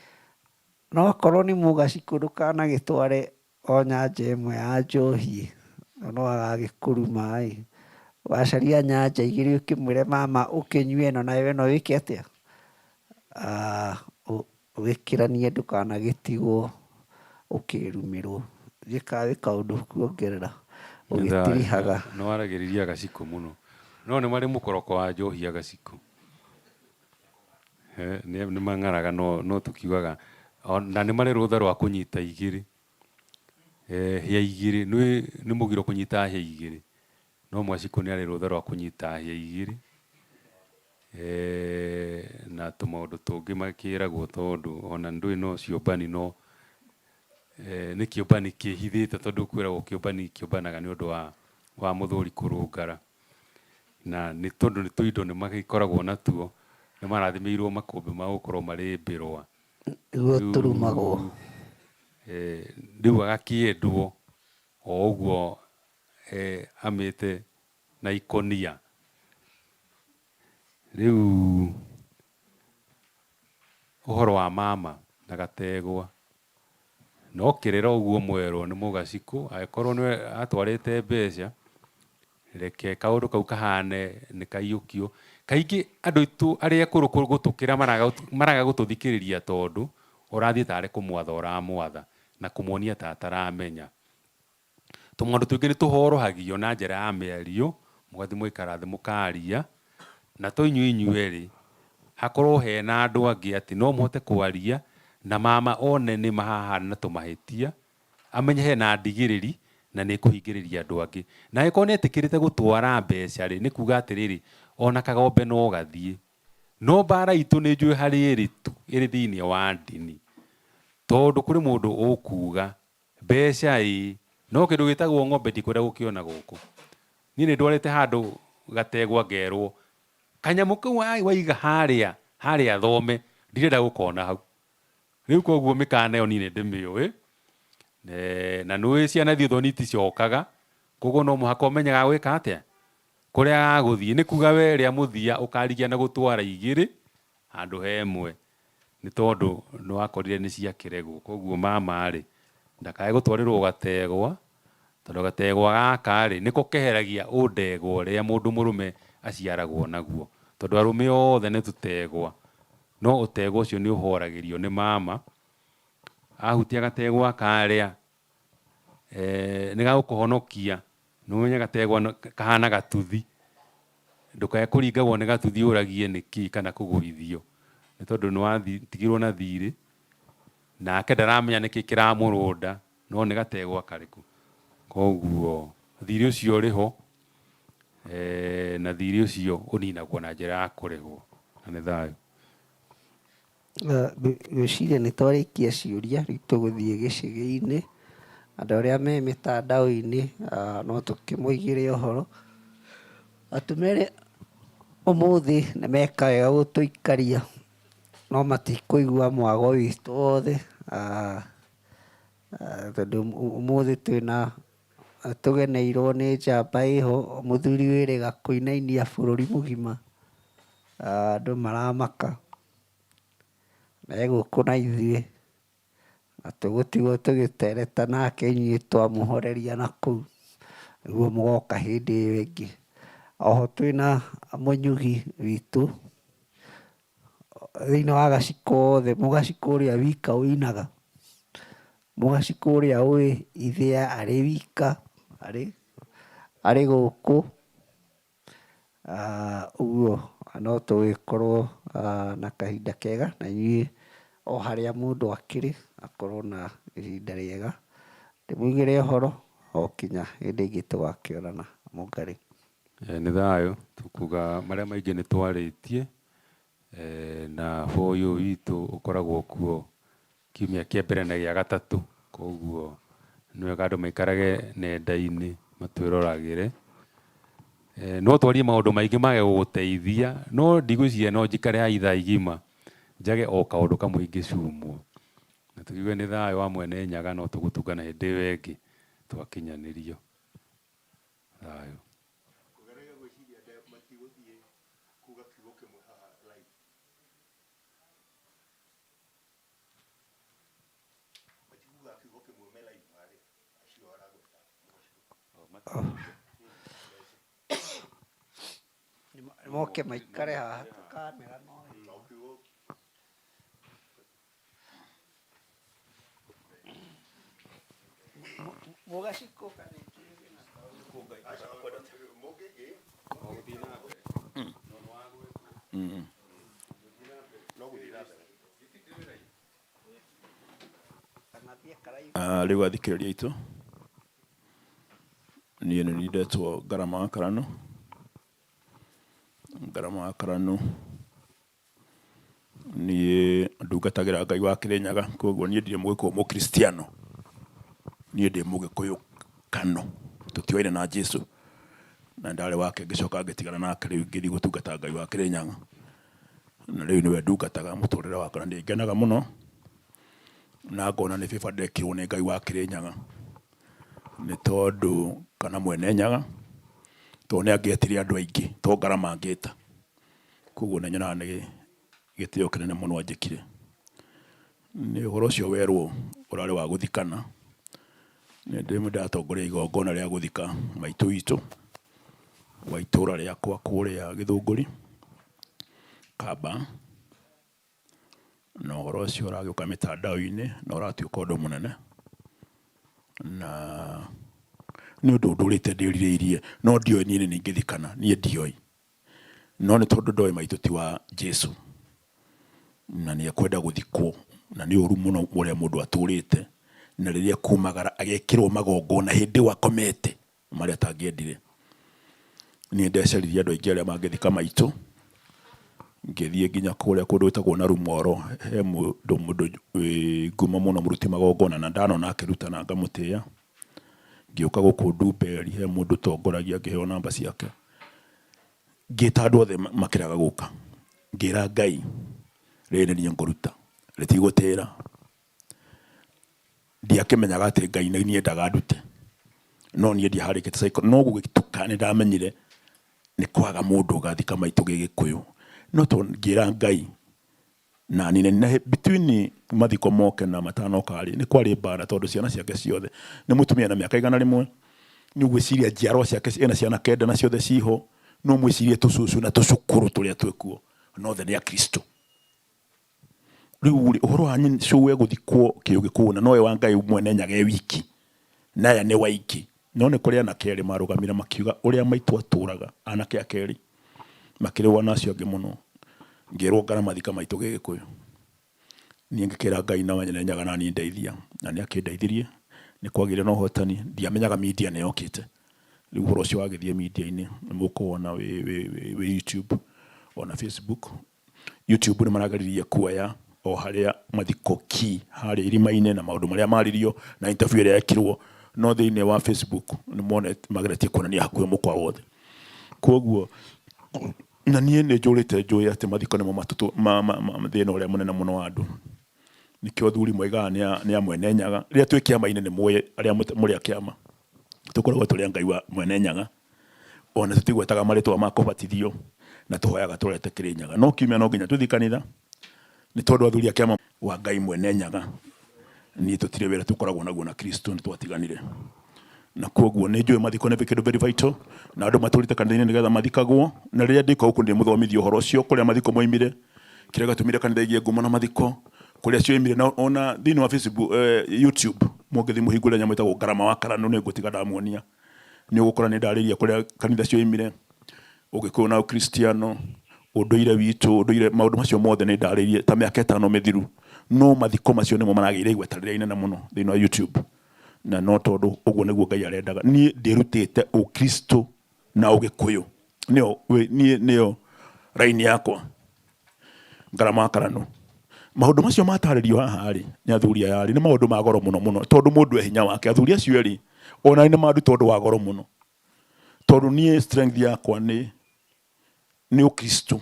No okorwo nĩ mũgacikũ ndũkanagĩtware o nyanja ĩmwe ya njohi, no agagĩkũruma ĩ. Wacaria nyanja igĩrĩ ũkĩmwĩre mama ũkĩnyue ĩno nawe ĩno wĩke atĩa, ũgĩkĩranie ndũkanagĩtigwo ũkĩrumĩrwo. Gĩkaĩ kaũndũ kuongerera ũgĩtirihaga. Nĩwaragĩrĩria Gacikũ mũno, no nĩ marĩ mũkoroko wa njohi ya Gacikũ. Nĩ mang'araga no tũkiugaga, na nĩ marĩ rũtha rwa kũnyita igĩrĩ, hĩa igĩrĩ. Nĩ mũgiro kũnyita hĩa igĩrĩ, no Mwacikũ nĩ arĩ rũtha rwa kũnyita hĩa igĩrĩ. Na tũmaũndũ tũngĩ makĩragwo, tondũ ona ndũĩ no ciũmbani, no nĩ kĩũmbani kĩhithĩte, tondũ kwĩragwo kĩũmbani kĩũmbanaga nĩ ũndũ wa mũthuri kũrũngara. Na nĩ tondũ nĩ tũindo nĩ magĩkoragwo natuo, nĩ marathimĩirwo makũmbĩ ma gũkorwo marĩ mbĩrwa, nĩguo tũrumagwo. Rĩu agakĩendwo o ũguo amĩte na ikũnia. Rĩu ũhoro wa mama na Gategwa, no kĩrĩra ũguo mwerwo nĩ Mũgacikũ, agĩkorwo nĩwe atwarĩte mbeca, reke kaũndũ kau kahane nĩ kaiyũkio. Kaingĩ andũ aitũ arĩa akũrũ gũtũkĩra maraga gũtũthikĩrĩria, tondũ ũrathiĩ tarĩ kũmwatha ũramwatha na kũmuonia ta ataramenya. Tũmaũndũ tũingĩ nĩ tũhorohagio na njĩra ya mĩario, mũgathiĩ mũgaikara thĩ mũkaria, na to inyuĩ erĩ, hakorwo hena andũ angĩ atĩ no mũhote kwaria na mama one nĩ mahahana na tũmahĩtia, amenye hena ndigĩrĩri na nĩ kũhingĩrĩria andũ angĩ. Na angĩkorwo nĩ etĩkĩrĩte gũtwara mbeca rĩ, nĩ kuga atĩrĩrĩ, ona kagombe no gathiĩ. No mbara itũ nĩ njũĩ harĩ ĩrĩtũ ĩrĩ thĩinĩ wa ndini, tondũ kũrĩ mũndũ ũkuga mbeca ĩ, no kĩndũ gĩtagwo ng'ombe ndikwenda gũkĩona gũkũ. Niĩ nĩ ndwarĩte handũ Gategwa ngerwo kanyamu kau waiga haria thome ndirenda gukona hau riu koguo mikana yo ni ndimiwe na nui ciana thitho niti ciokaga koguo no muhaka umenyaga gwika atia kuria aguthie ni kuga we ria muthia ukarigia na gutwara igiri handu hemwe ni tondu no wakorire ni cia kiregwo koguo mama ri ndakae gutwarirwo gategwa tondu gategwa gaka ri niko keheragia undegwa ria mundu murume aciaragwo naguo tondu arume othe ni tutegwa no utegwa ucio ni uhoragirio ni mama ahutia gategwa karia ni gagukuhonokia numenye gategwa kahana gatuthi ndukae kuringagwo ni gatuthi uragie niki kana kugurithio ni tondu ni watigirwo na thiri nake ndaramenya niki kiramurunda no ni gategwa kariku koguo thiri ucio riho na thiri ucio uninagwo na njira ya kurihwo na ni thayo. Gwiciria nĩ twarĩkia ciũria rĩu tũgũthiĩ gĩcigi-inĩ andũ arĩa me mĩtandao-inĩ no tũkĩmoigĩre ũhoro atũmere ũmũthĩ nĩ meka wega gũtũikaria no matikũigua mwago witũ wothe tondũ ũmũthĩ tũgeneirwo nĩ njamba ĩho mũthuri wĩrĩga kũinainia bũrũri mũgima andũ maramaka megũkũ na ithuĩ na tũgũtigwo tũgĩtereta nake inyuĩ twamũhoreria na kũu nĩguo mũgoka hĩndĩ ĩyo ĩngĩ. Oho twĩna mũnyugi witũ thĩinĩ wa gaciko othe mũgaciko ũrĩa wika ũinaga mũgaciko ũrĩa ũĩ ithĩa arĩ wika arĩ gũkũ ũguo no tũgĩkorwo na kahinda kega na inyuĩ o harĩa mũndũ akĩrĩ akorwo na ihinda rĩega ndĩmũigĩre ũhoro o kinya hĩndĩ ĩngĩ tũgakĩonana Mũngarĩ. Nĩ thayũ tukuga marĩa maingĩ nĩ twarĩtie na ũyũ witũ ũkoragwo kuo kiumia kĩa mbere na gĩa gatatũ koguo nĩ wega andũ maikarage nenda-inĩ matwĩroragĩre no twarie maũndũ maingĩ mage gũgũteithia no ndigwĩciria no njikare ha ithaa igima njage o kaũndũ kamwe ingĩcumwo na tukiuge nĩ thayũ wa Mwene Nyaga no tũgũtungana hĩndĩ ĩyo ĩngĩ twakinyanĩrio. Thayũ. Moke maikare haha kamera no mũgaciko rĩu athikĩrĩria aitũ niĩ nĩ ndetwo Ngarama wa Karanũ. Ngarama wa Karanũ niĩ ndungatagĩra Ngai wa Kĩrĩnyaga koguo niĩ ndirĩ Mũgĩkũyũ Mũkristiano niĩ ndĩ Mũgĩkũyũ Kano tũtioaine na Jesũ na ndarĩ wake ngĩcoka ngĩtigana nake rĩu ngĩthiĩ gũtungata Ngai wa Kĩrĩnyaga na rĩu nĩwe ndungataga mũtũrĩre wakwa na nĩngenaga mũno na ngona nĩ bĩba ndekirwo nĩ Ngai wa Kĩrĩnyaga nĩ tondũ kana Mwene Nyaga tondũ nĩ angĩetire andũ aingĩ to Ngarama angĩta koguo nĩ nyonaga nĩ gĩtĩo kĩnene mũno anjĩkire. Nĩ ũhoro ũcio werwo ũrarĩ wa gũthikana nĩ ndatongoria igongona rĩa gũthika maitũ witũ wa itũũra rĩakwa kũrĩa Gĩthũngũri Kamba na ũhoro ũcio ũragĩũka mĩtandao-inĩ na ũratuĩka ũndũ mũnene na nĩ ũndũ ndũrĩte ndĩrirĩirie no ndioĩ niĩ nĩ ingĩthikana niĩ ndioĩ no nĩ tondũ ndoĩ maitũ ti wa Jesũ na nĩ ekwenda gũthikwo na nĩ ũru mũno ũrĩa mũndũ atũrĩte na rĩrĩa kumagara agekĩrwo magongona hĩndĩ wakomete marĩa atangĩendire. Niĩ ndecaririe andũ aingĩ arĩa mangĩthika maitũ ngĩthiĩ nginya kũrĩa kũndũ gwĩtagwo Narumoro he mũndũ ngumo mũno mũruti magongona na ndanona akĩruta na ngamũtĩĩa. Ngĩũka gũkũ Ndumberi he mũndũ tongoragia ngĩheo namba ciake ngĩta andũ othe makĩraga gũka ngĩra Ngai rĩrĩ nĩ ngũruta rĩtigũtĩra ndiakĩmenyaga atĩ Ngai nĩ niendaga ndute no niĩ ndiaharĩkĩte cycle no gũgĩtuka nĩ ndamenyire nĩ kwaga mũndũ ũgathika maitũ gĩgĩkũyũ no to ngĩra Ngai na nĩ between mathiko moke na matanoka rĩ nĩ kwarĩ mbara tondũ ciana ciake ciothe nĩ mũtumia na mĩaka 100 nĩ gwĩciria njiarwa ciake ena ciana kenda na ciothe ciho no mwĩcirie tũcucu na tũcukuru tũrĩa twĩkuo no the nĩ a Kristo rĩu ũhoro wa nyina cũwe gũthikwo kĩũgĩkũũ na nowe wa Ngai mwene nyage wiki naya nĩ waiki no nĩ kũrĩ anake erĩ marũgamire makiuga ũrĩa maitũ atũraga anake akerĩ makĩrĩ wana acio angĩ mũno ngĩrwo ngara mathika maitũ gĩgĩkũyũ niĩ ngĩkĩra Ngai na wanyene nyaga na niĩ ndeithia na nĩ akĩndeithirie nĩ kwagĩire na ũhotani ndiamenyaga media nĩ yokĩte rĩu ũhoro ũcio wagĩthiĩ media-inĩ nĩ mũkuona wĩ YouTube ona Facebook YouTube nĩ maragaririe kuoya o harĩa mathiko ki harĩa irima-inĩ na maũndũ marĩa maririo na interview ĩrĩa yekirwo no thĩinĩ wa Facebook nĩ mone mageretie kuonania hakuhĩ mũkwa wothe koguo na niĩ nĩ njũrĩte njũĩ atĩ mathiko nĩmo thĩna ũrĩa mũnene mũno wa andũ nĩkĩo thuri mwega nĩ amwene nyaga rĩrĩa twĩ kĩama-inĩ nĩ mũĩ arĩa mũrĩ a kĩama tũkoragwo tũrĩ Ngai wa mwene nyaga ona tũtigwetaga marĩtwa ma kũbatithio na tũhoyaga tũrete kĩrĩ nyaga no kiumia no nginya tũthiĩ kanitha nĩ tondũ athuri a kĩama wa Ngai mwene nyaga niĩ tũtirĩ wĩra tũkoragwo naguo na Kristo nĩ twatiganire na koguo nĩ njũĩ mathiko nĩ kĩndũ very vital na andũ matũrĩte kanitha-inĩ nĩgetha mathikagwo na rĩrĩa ndĩka gũkũ ndĩ mũthomithio ũhoro ũcio kũrĩa mathiko moimire kĩrĩa gatũmire kanitha igie ngumo na mathiko kũrĩa cioimire na ona thĩinĩ wa Facebook YouTube mũngĩthiĩ mũhingũre nyamũ ĩtagwo ngarama wa karano nĩ ngũtiga ndamuonia nĩ ũgũkora nĩ ndarĩria kũrĩa kanitha cioimire ũgĩkũyũ na ũkristiano ũndũire witũ ũndũire maũndũ macio mothe nĩ ndarĩrie ta mĩaka 5 mĩthiru no mathiko macio nĩmo maragĩire igweta rĩrĩa inene mũno thĩinĩ wa YouTube na no tondũ ũguo nĩguo Ngai arendaga niĩ ndĩrutĩte ũkristo na ũgĩkũyũ nĩyo raini yakwa ngarama wa karano maũndũ macio matarĩrio haha rĩ nĩ athuri aya nĩ maũndũ ma goro mũno mũno tondũ mũndũ hinya wake athuri acio erĩ ona nĩ mandu tondũ wa goro mũno tondũ niĩ strength yakwa nĩ ũkristo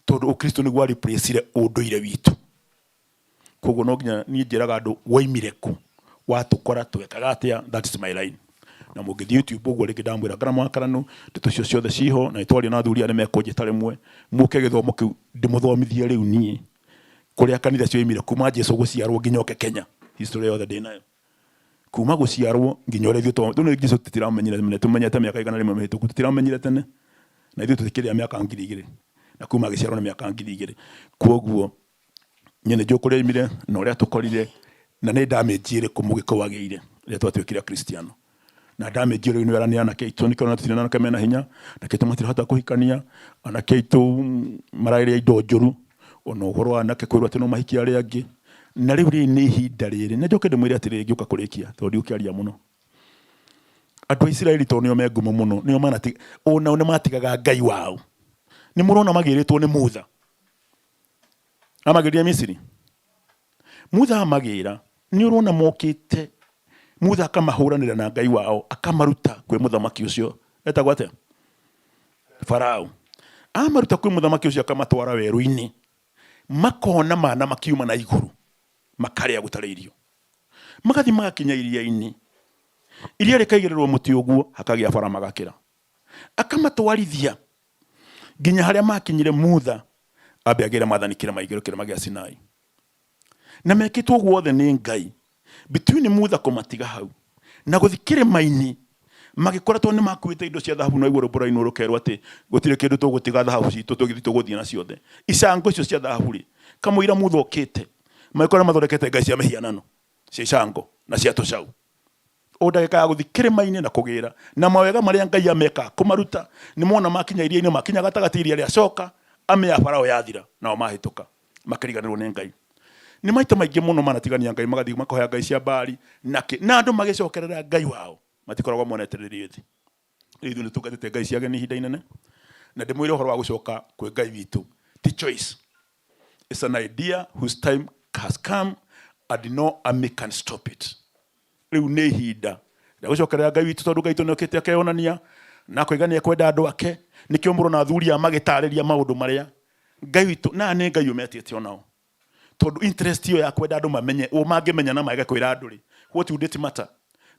tondũ ũkristo nĩguo replace ũndũire witũ koguo no nginya niĩ njĩraga andũ woimire ku watũkora twekaga atĩa that is my line na mũngĩthiĩ YouTube ũguo rĩngĩ ndamwĩra ngarama wa karano ndeto cio ciothe ciho na itwaria na athuri arĩa mekũnjĩta rĩmwe mũke gĩthomo kĩu ndĩmũthomithie rĩu niĩ kũrĩa kanitha cioimire kuma Jesũ gũciarwo nginya oke Kenya history yothe ndĩnayo kuma gũciarwo nginya ũrĩa ithuĩ tondũ Jesũ tũtiramenyire tũmenyete mĩaka 100 mĩhĩtũku tũtiramenyire tene na ithuĩ tũtikĩrĩa mĩaka 2000 na kuma gĩciarwo na mĩaka 2000 koguo nyene nĩ njũĩ kũrĩa oimire na ũrĩa tũkorire na nĩ damage ĩrĩkũ mũgĩkũyũ wagĩire rĩrĩa twatuĩkire kristiano na damage ĩrĩa nĩ arania anake aitũ nĩ kana tũtirĩ na anake mena hinya na kĩtũ matirahota kũhikania anake aitũ marairia indo njũru ona ũhoro wa anake kwĩrwo atĩ no mahikia arĩa angĩ na rĩu nĩ ihinda rĩrĩ na njoke ndĩmwĩre atĩ ngĩũka kũrĩkia tondũ ũkĩaria mũno andũ a Isiraeli tondũ nĩo mengumo mũno nĩo ona nĩ matigaga Ngai wao nĩ mũrona magĩrĩtwo nĩ Mutha amagĩria Misiri Mutha amagĩra nĩ ũrona mokĩte Mutha akamahũranĩra na Ngai wao akamaruta kwĩ mũthamaki ũcio etagwo atĩa Farao amaruta kwĩ mũthamaki ũcio akamatwara werũ-inĩ makona mana makiuma na igũrũ makarĩa gũtarĩ irio magathi magakinya iria-inĩ iria rĩkaigĩrĩrwo mũtĩ ũguo hakagĩa bara magakĩra akamatwarithia nginya harĩa makinyire Mutha ambe agĩre maathani kĩrĩma igũrũ kĩrĩma gĩa Sinai na mekĩtwo guothe nĩ Ngai between Mutha kũmatiga hau na gũthi kĩrĩma-inĩ magĩkoretwo nĩ makuĩte indo cia thahabu no igũrũ mbũra-inĩ rũkerwo atĩ gũtirĩ kĩndũ tũgũtiga thahabu citũ tũgũthiĩ na ciothe icango icio cia thahabu rĩ kamũira Mutha okĩte magĩkorwo mathondekete ngai cia mĩhianano cia icango na cia tũcaũ o ndagĩka ya gũthi kĩrĩma-inĩ na kũgĩra na mawega marĩa Ngai ameka kũmaruta nĩ mona makinya iria-inĩ makinya gatagatĩ iria rĩacoka amea Farao yathira nao mahĩtũka makĩriganĩrwo nĩ Ngai nĩ maita maingĩ mũno manatigania Ngai magathiĩ makoya ngai cia Baali na andũ magĩcokerera Ngai wao matikoragwo monetererie thĩ ithuĩ nĩ tungatĩte ngai cia ageni ihinda inene na ndĩmwĩre ũhoro wa gũcoka kwĩ Ngai witũ ti choice it's an idea whose time has come and no army can stop it rĩu nĩ ihinda rĩa gũcokerera Ngai witũ tondũ Ngai tũ nĩokĩte akeyonania na kũigania kwenda andũ ake nikio murona athuri amagitariria maundu maria Ngai witu na ne Ngai umetete onao tondu interest yo ya kwenda andu mamenye o mangimenya na maiga kwira andu ri what would it matter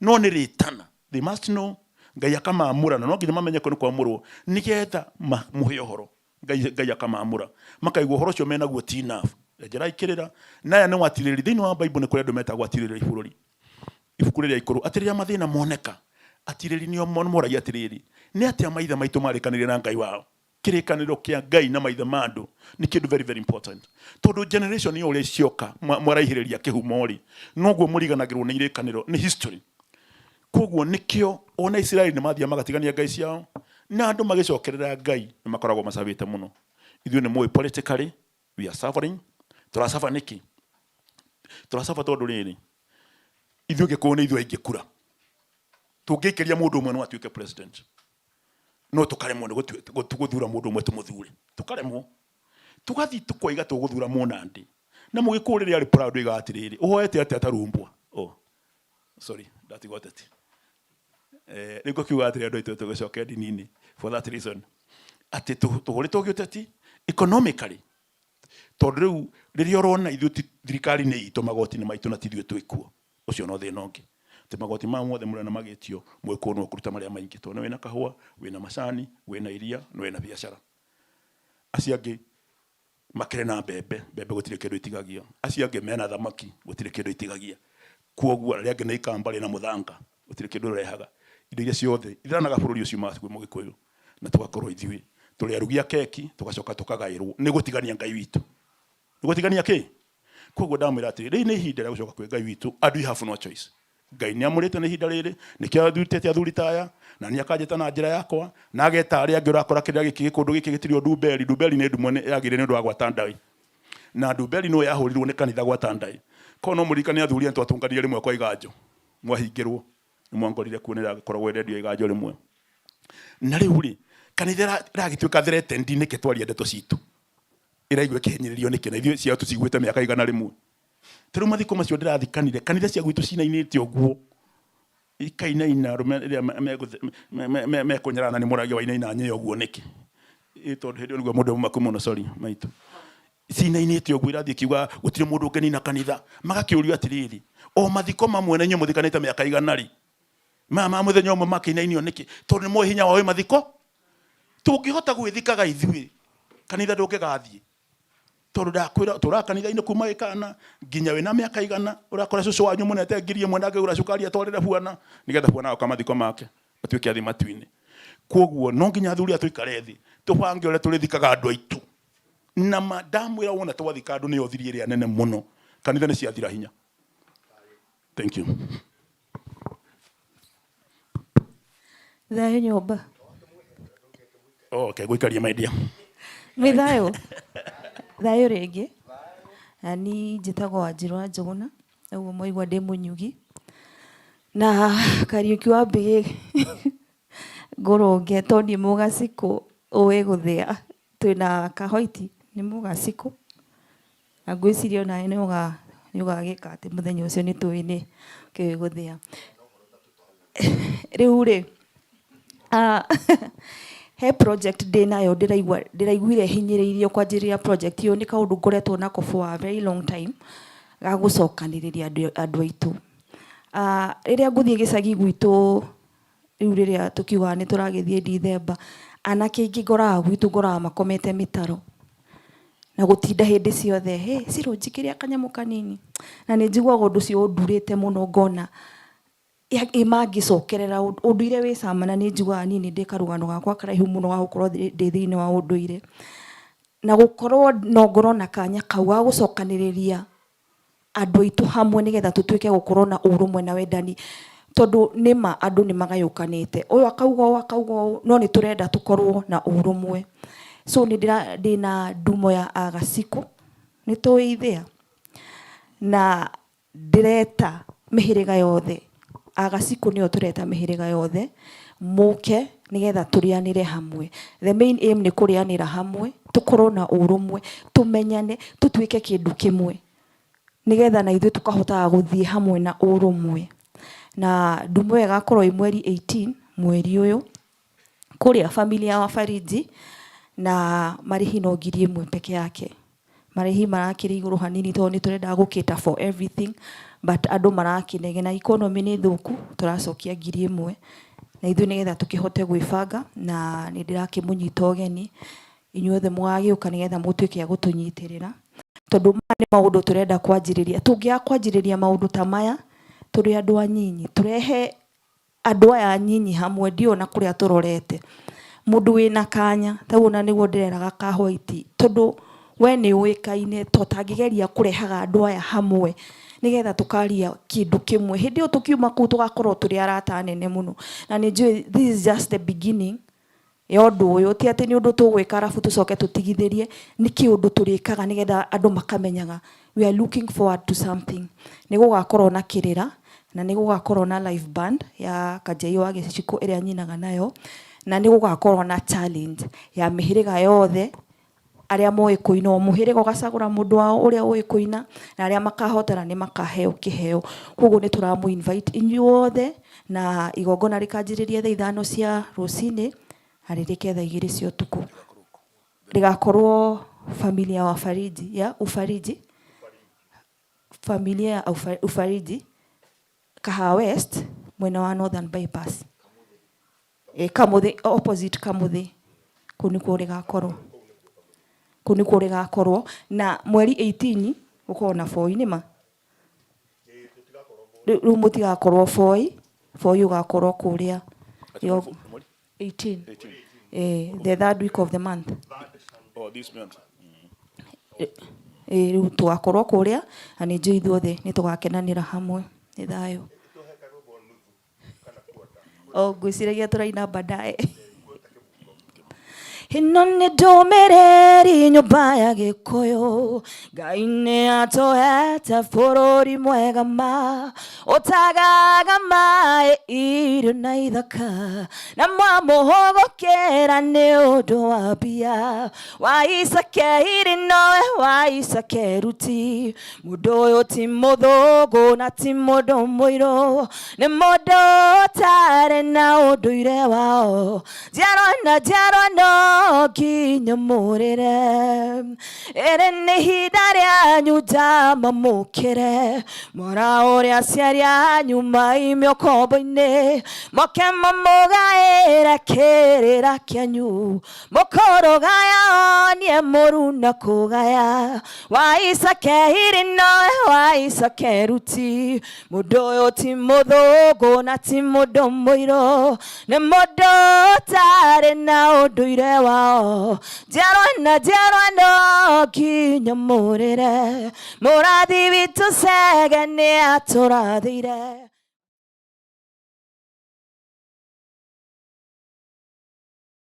no ni ritana they must know Ngai akamamura na no nginya mamenye ko ni kwamurwo nigetha muhe uhoro Ngai akamamura makaigwa uhoro cio mena guo ti enough njira ikirira naya ni watiriri thini wa Bible ni kuri andu meta gwatiriri ibũrũri ibuku riria ikuru atiriria mathina moneka atiriri nio moragia atiriri ni atia maitha maitu marikanire na Ngai wao kirikaniro kia Ngai na maitha mandu ni kindu very very important tondu generation yo uri cioka mwaraihiriria kihumori noguo muriganagirwo ni irikaniro ni history koguo nikio ona Israeli ni mathia magatigania Ngai ciao na andu magicokerera Ngai ni makoragwo macabite muno ithuĩ ni moy politically we are suffering turasafa niki turasafa tondu riri ithuĩ gĩkũyũ nĩ ithuĩ aingĩ kura tũngĩkĩria mũndũ ũmwe no atuĩke president no tukaremwo nĩ gũthura mũndũ ũmwe tũmũthure tukaremwo tugathi tukoiga tũgũthura Mũnandi na Mũgĩkũyũ rĩrĩa arĩ proud oiga atĩrĩrĩ ũhoete atĩ atarumbwa sorry ndatigotete rĩngũ kiuga atĩrĩ andũ aitũ tũgĩcokia ndini-inĩ for that reason atĩ tũhũrĩtwo gĩũteti economically tondu rĩu rĩrĩa ũrona ithuĩ thirikari nĩ itũ magoti-inĩ maitũ na tithuĩ twĩkuo ucio no thina ũngĩ te magoti ma mothe mũrena magĩtio Mũgĩkũyũ no kũruta marĩa maingĩ tondu wĩna kahũa wĩna macani wĩna iria no wĩna biacara acio angĩ makĩrĩ na mbembe gũtirĩ kĩndũ itigagia acio angĩ mena thamaki gũtirĩ kĩndũ itigagia kuoguo arĩa angĩ nĩ ikamba rĩ na mũthanga gũtirĩ kĩndũ ũrehaga indo iria ciothe ithanaga bũrũri ũcio makwĩ Mũgĩkũyũ na tũgakorwo ithuĩ tũrĩ arugi a keki tũgacoka tũkagaĩrwo nĩ gũtigania Ngai witũ nĩ gũtigania kĩ koguo ndamwĩra atĩrĩ rĩu nĩ ihinda rĩa gũcoka kwĩ Ngai witũ and we have no choice Ngai nĩ amũrĩte nĩ ihinda rĩrĩ nĩkĩo athurĩte athuri taya na nĩ akanjĩta na njĩra yakwa na ageta arĩa angĩ ũrakora kĩrĩa gĩkĩ gĩkũndũ gĩkĩ gĩtirio Ndumberi nĩ ndumwe yagĩrĩ nĩ ũndũ wa gwata Ndai na Ndumberi no yahũrirwo nĩ kanitha gwata Ndai ko no mũririkane athuri antũ atunganire rĩmwe kwa iganjo mwahingĩrwo nĩ mwangorire kuonera gĩkoragwo endendio iganjo rĩmwe na rĩu rĩ kanitha ragĩtuĩka threatened nĩkĩ twaria ndeto citũ ĩraigua kĩhinyĩrĩrio nĩkĩ na ithuĩ ciao tũciguĩte mĩaka igana rĩmwe tĩrĩ mathiko macio ndirathikanire kanitha cia gwitũ cinainĩte ũguo ikainaina arũme rĩrĩa mekũnyarana nĩ mũragia wa inaina nye ũguo nĩkĩ tondu hĩndĩ ĩyo nĩguo mũndũ mũmaku mũno sorry maitũ cinainĩte ũguo irathiĩ kiuga gũtirĩ mũndũ ũngĩnina kanitha magakĩũrio atĩrĩrĩ o mathiko mamwe na inyuĩ mũthikanĩte mĩaka igana rĩ ma mũthenya ũmwe makĩinainio nĩkĩ tondu nĩ moĩ hinya wa mathiko tũngĩhota gwĩthikaga ithuĩ kanitha ndũngĩgathiĩ tondu ndakwĩra tũra kanitha-inĩ kuma gĩkana nginya wĩna mĩaka igana ũrakora cũcũ wanyu mũnete ngiri ĩmwe na ngĩgũra cukari atwarĩre bwana nĩgetha bwana oka mathiko make atuĩke athi matu-inĩ koguo no nginya athuri tũikare thĩ tũbange ũrĩa tũrĩthikaga andũ aitũ na ndamwĩra wona twathika andũ nĩyo thiri ĩrĩa nene mũno kanitha nĩ ciathira hinya thank you Thayo nyũmba okay gũikaria maidia nĩ thayo rĩngĩ ani njĩtagwo Wanjirũ wa Njũgũna ũguo mwaigua ndĩ Mũnyugi na Kariuki wa Mbĩgĩ ngũrũnge tondũ ndĩ mũgacikũ ũĩ gũthĩa twĩna Kahoiti nĩ mũgacikũ na ngwĩciria onawe nĩ ũgagĩka atĩ mũthenya ũcio nĩ tũĩ nĩ kĩũĩ gũthĩa rĩu rĩ he project ndĩnayo ndĩraiguire hinyĩrĩirio kwanjĩrĩria project ĩyo nĩ kaũndũ ngoretwo nako for a very long time ga gũcokanĩrĩria andũ aitũ rĩrĩa ngũthiĩ gĩcagi gwitũ rĩu rĩrĩa tũkiugaga nĩ tũragĩthiĩ December anake aingĩ ngoraga makomete mĩtaro na gũtinda hĩndĩ ciothe Ciro njikĩria kanyamũ kanini na nĩ njiguaga ũndũ ũcio ũndurĩte mũno ngona mangĩcokerera ũndũire wĩ cama na nĩ njiguaga niĩ ndĩ karũgano gakwa karaihu mũno wa gũkorwo ndĩ thĩinĩ wa ũndũire na gũkorwo no ngorwo na kanya kau ga gũcokanĩrĩria andũ aitũ hamwe nĩgetha tũtuĩke gũkorwo na ũrũmwe na wendani tondu nĩma andũ nĩ magayũkanĩte ũyũ akauga no nĩ tũrenda tũkorwo na ũrũmwe so ndĩ na ndumo ya agacikũ nĩ tũĩ ithĩa na ndĩreta mĩhĩrĩga yothe agacikũ nĩo tũreta mĩhĩrĩga yothe mũke nĩgetha tũrĩanĩre hamwe the main aim nĩ kũrĩanĩra hamwe tũkorwo na ũrũmwe tũmenyane tũtuĩke kĩndũ kĩmwe nĩgetha na ithuĩ tũkahotaga gũthiĩ hamwe na ũrũmwe na ndumo ĩgakorwo mweri 18 mweri ũyũ kuria familia wa Fariji na marihi no ngiri ĩmwe peke yake. Marihi marakĩrĩ igũrũ hanini tondũ nĩ tũrenda gũkĩta for everything, but andũ marakĩnegena, economy nĩ thũku, tũracokia ngiri ĩmwe na ithuĩ nĩgetha tũkĩhote gwĩbanga, na nĩ ndĩrakĩmũnyita ũgeni inyuothe mũgagĩũka nĩgetha mũtuĩke a gũtũnyitĩrĩra, tondũ maya nĩ maũndũ tũrenda kwanjĩrĩria. Tũngĩaga kwanjĩrĩria maũndũ ta maya tũrĩ andũ anyinyi, tũrehe andũ aya anyinyi hamwe, ndiona kũrĩa tũrorete mũndũ wĩna kanya ta ũna nĩguo ndĩreraga ka White, tondũ we nĩ ũĩkaine, tũtangĩgeria kũrehaga andũ aya hamwe nĩgetha tũkaria kĩndũ kĩmwe, hĩndĩ ĩyo tũkiuma kũu tũgakorwo tũrĩ arata nene mũno. Na nĩ njũĩ this is just the beginning ya ũndũ ũyũ, ti atĩ nĩ ũndũ tũgwĩka arabu tũcoke tũtigithĩrie, nĩ kĩũndũ tũrĩkaga nĩgetha andũ makamenyaga we are looking forward to something. Nĩ gũgakorwo na kĩrĩra na nĩ gũgakorwo na live band ya Kanjei wa Gĩciko ĩrĩa nyinaga nayo, na nĩ gũgakorwo na challenge ya mĩhĩrĩga yothe, arĩa moĩ kũina o mũhĩrĩga ũgacagũra mũndũ wao ũrĩa ũĩ kũina, na arĩa makahotana nĩ makaheo kĩheo. Koguo nĩ tũramũ invite inyuothe, na igongona rĩkanjĩrĩria thaa 5 cia rũcinĩ na rĩrĩke thaa 2 cia ũtukũ. Rĩgakorwo familia wa Fariji ya Ufariji, familia ya Ufariji Kahawa West, mwena wa Northern Bypass, Kamuthi, opposite Kamuthi. Kũu nĩkuo rĩgakorwo na mweri 18 gũkorwo na Foi nĩma rĩu mũtigakorwo Foi ũgakorwo kũrĩa 18 the third week of the month. This month. Rĩu tũgakorwo kũrĩa na nĩ njũĩ ithuothe nĩ tũgakenanĩra hamwe. Nĩ thayũ. Ngwĩciragia tũraina baadaye. Ĩno nĩ ndũmĩrĩri nyũmba ya Gĩkũyũ, Ngai nĩ atũhete bũrũri mwega ma ũtagaga maĩ, irio na ithaka, na mwamũhũgũkĩra nĩ ũndũ wa mbia. Wa Isakeri nowe wa Isakeruti, mũndũ ũyũ ti mũthũngũ na ti mũndũ mũirũ, nĩ mũndũ ũtarĩ na ũndũire wao, njiarwa na njiarwa no kinyamũrĩre. Ĩrĩ nĩ ihinda rĩanyu njamamũkĩre, mwana ũrĩa aciari anyu maime ũkombo-inĩ, moke mamũgaĩre kĩrĩra kĩanyu, mũkũrũgaya onie mũru na kũgaya. Wa Isakeri nowe wa Isakeruti, mũndũ ũyũ ti mũthũngũ na ti mũndũ mũirũ, nĩ mũndũ ũtarĩ na ũndũire wao, njiarwa na njiarwa no kinyamũrĩre. Mũrathi witũ Chege nĩ atũrathĩire.